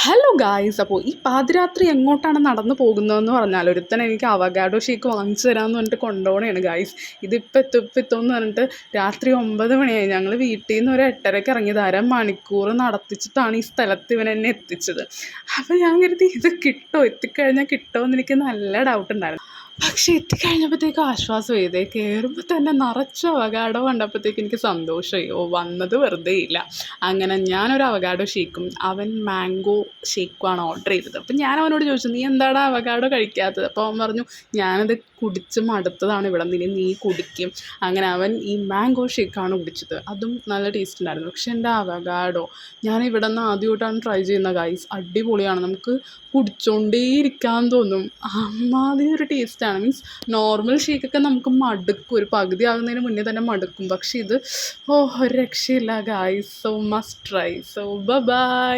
Hello guys, അപ്പോൾ ഈ പാതിരാത്രി എങ്ങോട്ടാണ് നടന്നു പോകുന്നതെന്ന് പറഞ്ഞാൽ ഒരുത്തൻ എനിക്ക് അവഗാഡോ ഷേക്ക് വാങ്ങിച്ചു തരാമെന്ന് പറഞ്ഞിട്ട് കൊണ്ടുപോകണേണ് ഗായ്സ്. ഇതിപ്പോൾ എത്തും ഇപ്പം എത്തുമെന്ന് പറഞ്ഞിട്ട് രാത്രി 9 മണിയായി. ഞങ്ങൾ വീട്ടിൽ നിന്ന് ഒരു 8:30-ക്ക് ഇറങ്ങിയത്, അരമണിക്കൂർ നടത്തിച്ചിട്ടാണ് ഈ സ്ഥലത്ത് ഇവൻ എന്നെ എത്തിച്ചത്. അപ്പോൾ ഞാൻ കരുതി ഇത് കിട്ടുമോ, എത്തിക്കഴിഞ്ഞാൽ കിട്ടുമോ എന്ന് എനിക്ക് നല്ല ഡൗട്ട് ഉണ്ടായിരുന്നു. പക്ഷെ എത്തിക്കഴിഞ്ഞപ്പോഴത്തേക്കും ആശ്വാസമായി. ഇതേ കയറുമ്പോൾ തന്നെ നിറച്ച അവഗാഡോ കണ്ടപ്പോഴത്തേക്ക് എനിക്ക് സന്തോഷമായി. ഓ, വന്നത് വെറുതെ ഇല്ല. അങ്ങനെ ഞാനൊരു അവഗാഡോ ഷേക്കും അവൻ മാംഗോ ഷേക്കുമാണ് ഓർഡർ ചെയ്തത്. അപ്പം ഞാൻ അവനോട് ചോദിച്ചു, നീ എന്താണ് അവഗാഡോ കഴിക്കാത്തത്? അപ്പോൾ അവൻ പറഞ്ഞു, ഞാനത് കുടിച്ച് മടുത്തതാണ്, ഇവിടെ നിന്ന് നീ കുടിക്കും. അങ്ങനെ അവൻ ഈ മാംഗോ ഷേക്കാണ് കുടിച്ചത്. അതും നല്ല ടേസ്റ്റ് ഉണ്ടായിരുന്നു. പക്ഷെ എൻ്റെ അവഗാഡോ ഞാൻ ഇവിടെ നിന്ന് ആദ്യമായിട്ടാണ് ട്രൈ ചെയ്യുന്ന ഗൈസ്. അടിപൊളിയാണ്, നമുക്ക് കുടിച്ചോണ്ടേയിരിക്കാൻ തോന്നും. അമ്മാതിരി ഒരു ടേസ്റ്റാണ്. മീൻസ് നോർമൽ ഷേക്കൊക്കെ നമുക്ക് മടുക്കും, ഒരു പകുതി ആകുന്നതിന് മുന്നേ തന്നെ മടുക്കും. പക്ഷെ ഇത് ഒരു രക്ഷയില്ല guys. So must try. So by.